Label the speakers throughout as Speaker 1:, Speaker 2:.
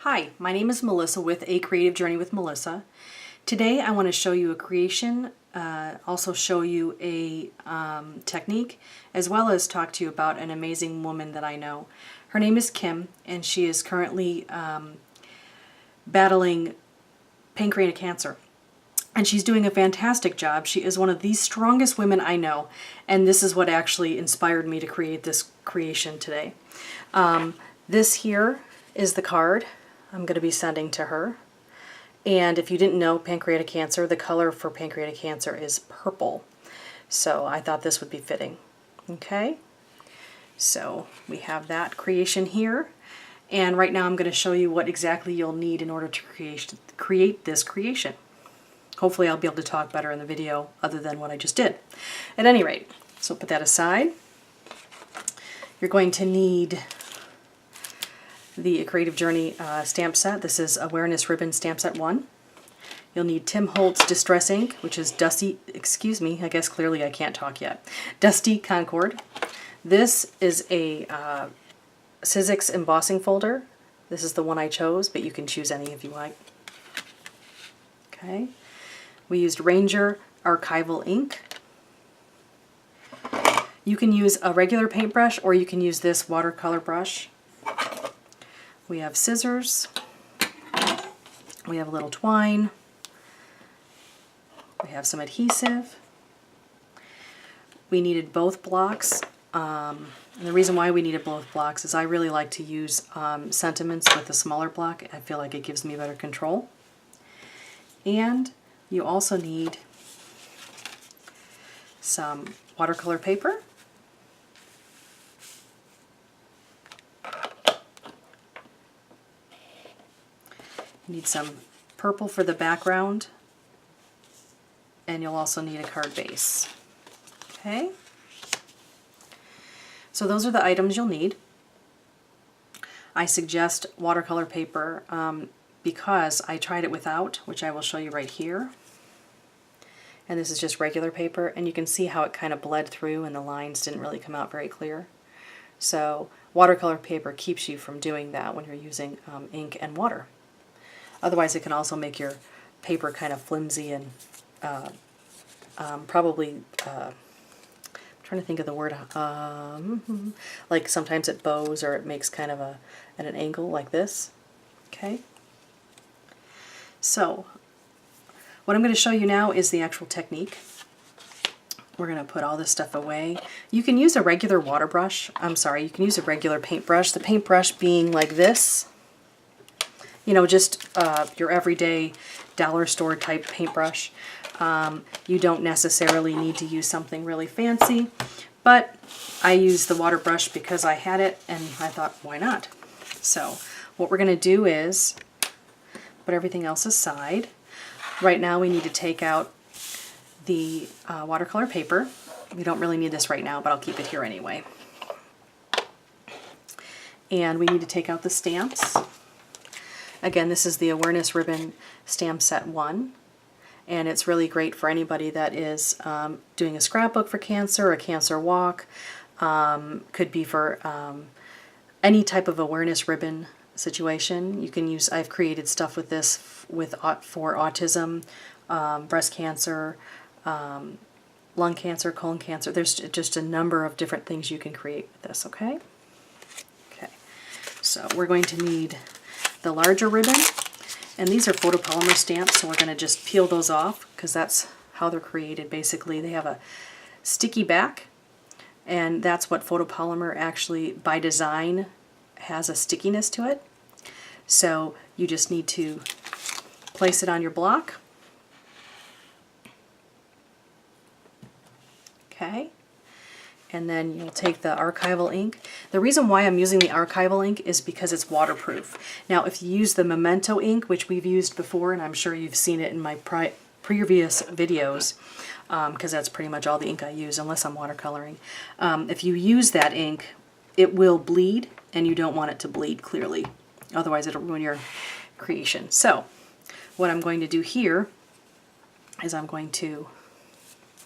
Speaker 1: Hi, my name is Melissa with A Creative Journey with Melissa. Today I want to show you a creation, also show you a technique, as well as talk to you about an amazing woman that I know. Her name is Kim, and she is currently battling pancreatic cancer. And she's doing a fantastic job. She is one of the strongest women I know, and this is what actually inspired me to create this creation today. This here is the card I'm going to be sending to her. And if you didn't know, pancreatic cancer, the color for pancreatic cancer is purple. So I thought this would be fitting. Okay, so we have that creation here. And right now I'm going to show you what exactly you'll need in order to create this creation. Hopefully I'll be able to talk better in the video other than what I just did. At any rate, so put that aside. You're going to need the Creative Journey stamp set. This is Awareness Ribbon Stamp Set 1. You'll need Tim Holtz Distress Ink, which is Dusty, excuse me, I guess clearly I can't talk yet, Dusty Concord. This is a Sizzix embossing folder. This is the one I chose, but you can choose any if you like. Okay. We used Ranger Archival ink. You can use a regular paintbrush or you can use this watercolor brush. We have scissors. We have a little twine. We have some adhesive. We needed both blocks. And the reason why we needed both blocks is I really like to use sentiments with a smaller block. I feel like it gives me better control. And you also need some watercolor paper. You need some purple for the background, and you'll also need a card base. Okay? So those are the items you'll need. I suggest watercolor paper because I tried it without, which I will show you right here. And this is just regular paper, and you can see how it kind of bled through and the lines didn't really come out very clear. So watercolor paper keeps you from doing that when you're using ink and water. Otherwise it can also make your paper kind of flimsy and probably, I'm trying to think of the word, like sometimes it bows or it makes kind of at an angle like this. Okay. So what I'm going to show you now is the actual technique. We're going to put all this stuff away. You can use a regular water brush. I'm sorry, you can use a regular paintbrush. The paintbrush being like this. You know, just your everyday dollar store type paintbrush. You don't necessarily need to use something really fancy, but I used the water brush because I had it and I thought, why not? So what we're going to do is put everything else aside. Right now we need to take out the watercolor paper. We don't really need this right now, but I'll keep it here anyway. And we need to take out the stamps. Again, this is the Awareness Ribbon Stamp Set 1, and it's really great for anybody that is doing a scrapbook for cancer, a cancer walk, could be for any type of awareness ribbon situation. You can use, I've created stuff with this for autism, breast cancer, lung cancer, colon cancer. There's just a number of different things you can create with this, okay? Okay, so we're going to need the larger ribbon, and these are photopolymer stamps, so we're going to just peel those off because that's how they're created. Basically, they have a sticky back, and that's what photopolymer actually, by design, has a stickiness to it. So you just need to place it on your block. Okay. And then you'll take the archival ink. The reason why I'm using the archival ink is because it's waterproof. Now if you use the Memento ink, which we've used before, and I'm sure you've seen it in my previous videos, because that's pretty much all the ink I use unless I'm watercoloring. If you use that ink, it will bleed, and you don't want it to bleed clearly. Otherwise it'll ruin your creation. So what I'm going to do here is I'm going to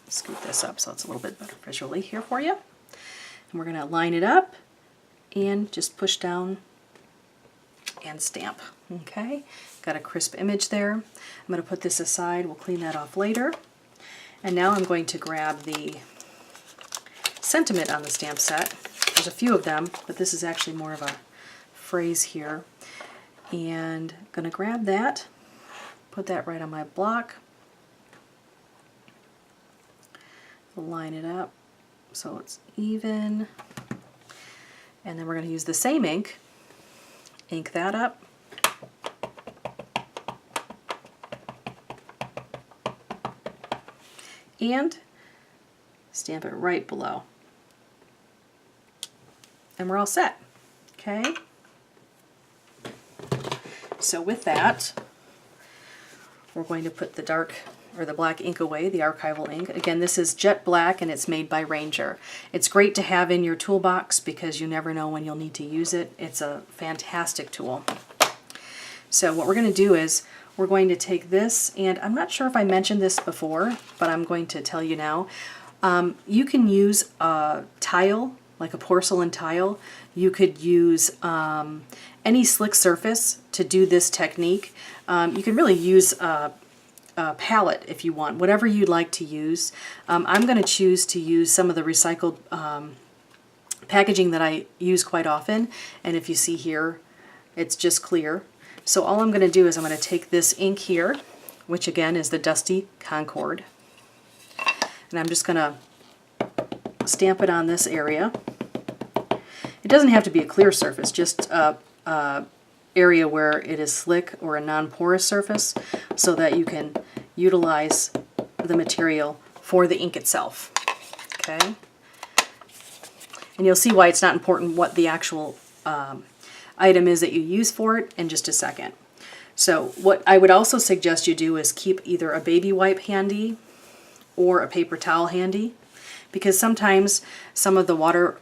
Speaker 1: scoot this up so it's a little bit better visually here for you. And we're going to line it up and just push down and stamp. Okay, got a crisp image there. I'm going to put this aside. We'll clean that off later. And now I'm going to grab the sentiment on the stamp set. There's a few of them, but this is actually more of a phrase here. And I'm going to grab that, put that right on my block, line it up so it's even, and then we're going to use the same ink, ink that up, and stamp it right below. And we're all set. Okay? So with that, we're going to put the dark or the black ink away, the archival ink. Again, this is jet black and it's made by Ranger. It's great to have in your toolbox because you never know when you'll need to use it. It's a fantastic tool. So what we're going to do is we're going to take this, and I'm not sure if I mentioned this before, but I'm going to tell you now. You can use a tile, like a porcelain tile. You could use any slick surface to do this technique. You can really use a palette if you want, whatever you'd like to use. I'm going to choose to use some of the recycled packaging that I use quite often, and if you see here, it's just clear. So all I'm going to do is I'm going to take this ink here, which again is the Dusty Concord, and I'm just going to stamp it on this area. It doesn't have to be a clear surface, just a area where it is slick or a non-porous surface so that you can utilize the material for the ink itself. Okay? And you'll see why it's not important what the actual item is that you use for it in just a second. So what I would also suggest you do is keep either a baby wipe handy or a paper towel handy, because sometimes some of the water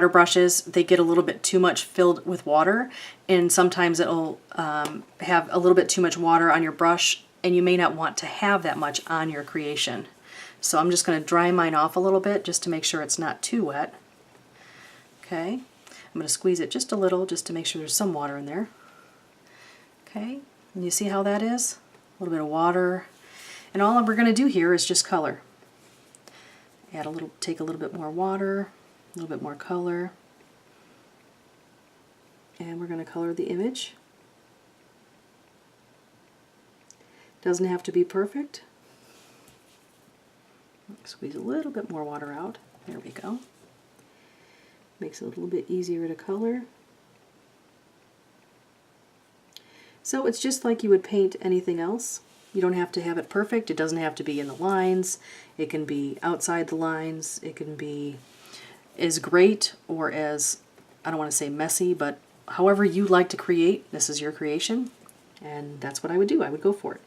Speaker 1: brushes, they get a little bit too much filled with water, and sometimes it'll have a little bit too much water on your brush, and you may not want to have that much on your creation. So I'm just going to dry mine off a little bit just to make sure it's not too wet. Okay, I'm going to squeeze it just a little just to make sure there's some water in there. Okay, and you see how that is? A little bit of water. And all we're going to do here is just color. Take a little bit more water, a little bit more color, and we're going to color the image. Doesn't have to be perfect. Squeeze a little bit more water out. There we go. Makes it a little bit easier to color. So it's just like you would paint anything else. You don't have to have it perfect. It doesn't have to be in the lines. It can be outside the lines. It can be as great or as, I don't want to say messy, but however you like to create, this is your creation, and that's what I would do. I would go for it.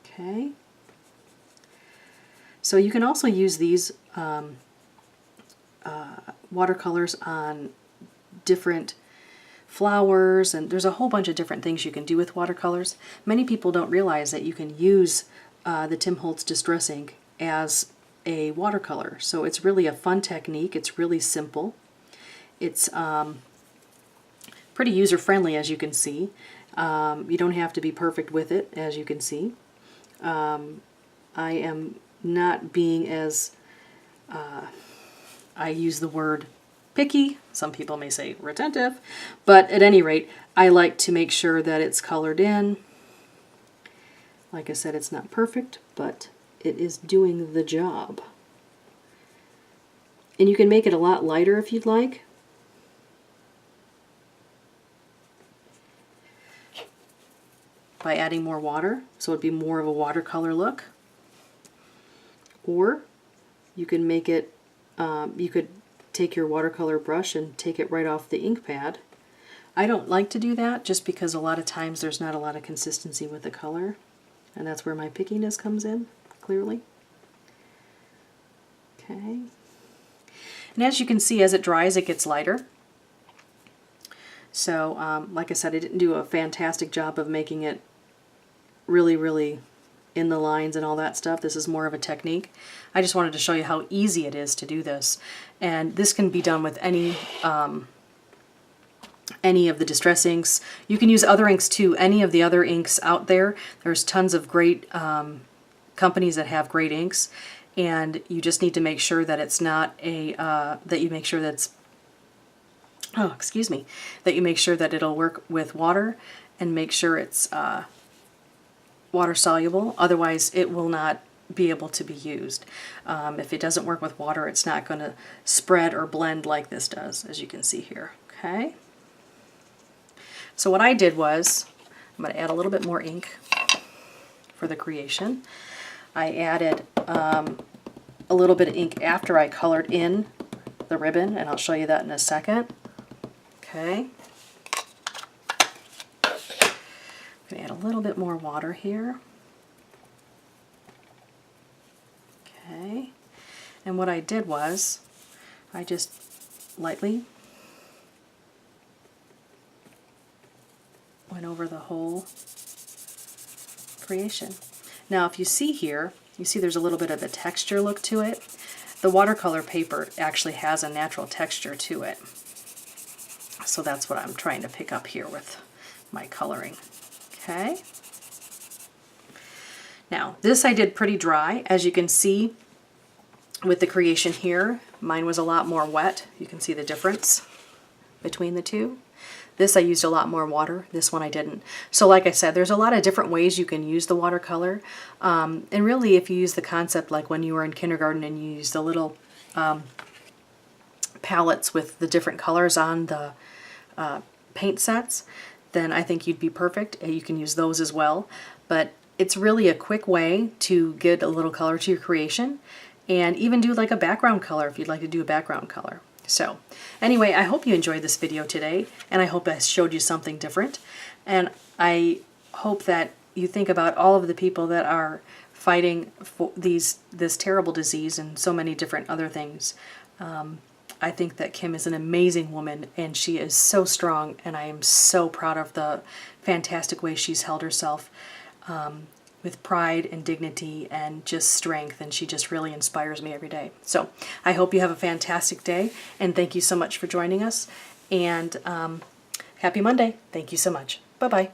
Speaker 1: Okay. So you can also use these watercolors on different flowers, and there's a whole bunch of different things you can do with watercolors. Many people don't realize that you can use the Tim Holtz Distress Ink as a watercolor. So it's really a fun technique. It's really simple. It's pretty user-friendly, as you can see. You don't have to be perfect with it, as you can see. I am not being as, I use the word picky, some people may say retentive, but at any rate, I like to make sure that it's colored in. Like I said, it's not perfect, but it is doing the job. And you can make it a lot lighter if you'd like. By adding more water, so it'd be more of a watercolor look. Or you can make it, you could take your watercolor brush and take it right off the ink pad. I don't like to do that just because a lot of times there's not a lot of consistency with the color, and that's where my pickiness comes in, clearly. Okay. And as you can see, as it dries, it gets lighter. So, like I said, I didn't do a fantastic job of making it really in the lines and all that stuff. This is more of a technique. I just wanted to show you how easy it is to do this. And this can be done with any any of the distress inks. You can use other inks too. Any of the other inks out there. There's tons of great companies that have great inks, and you just need to make sure that it's not a that you make sure that's that you make sure that it'll work with water, and make sure it's water soluble. Otherwise, it will not be able to be used. If it doesn't work with water, it's not going to spread or blend like this does, as you can see here. Okay. So what I did was, I'm going to add a little bit more ink for the creation. I added a little bit of ink after I colored in the ribbon, and I'll show you that in a second. Okay. I'm going to add a little bit more water here. Okay. And what I did was, I just lightly went over the whole creation. Now if you see here, you see there's a little bit of a texture look to it. The watercolor paper actually has a natural texture to it. So that's what I'm trying to pick up here with my coloring. Okay. Now this I did pretty dry. As you can see with the creation here, mine was a lot more wet. You can see the difference between the two. This I used a lot more water, this one I didn't. So like I said, there's a lot of different ways you can use the watercolor. And really if you use the concept like when you were in kindergarten and you used the little palettes with the different colors on the paint sets, then I think you'd be perfect. You can use those as well. But it's really a quick way to get a little color to your creation, and even do like a background color if you'd like to do a background color. So anyway, I hope you enjoyed this video today, and I hope I showed you something different. And I hope that you think about all of the people that are fighting for this terrible disease and so many different other things. I think that Kim is an amazing woman, and she is so strong, and I am so proud of the fantastic way she's held herself with pride and dignity and just strength, and she just really inspires me every day. So I hope you have a fantastic day, and thank you so much for joining us, and happy Monday. Thank you so much. Bye-bye.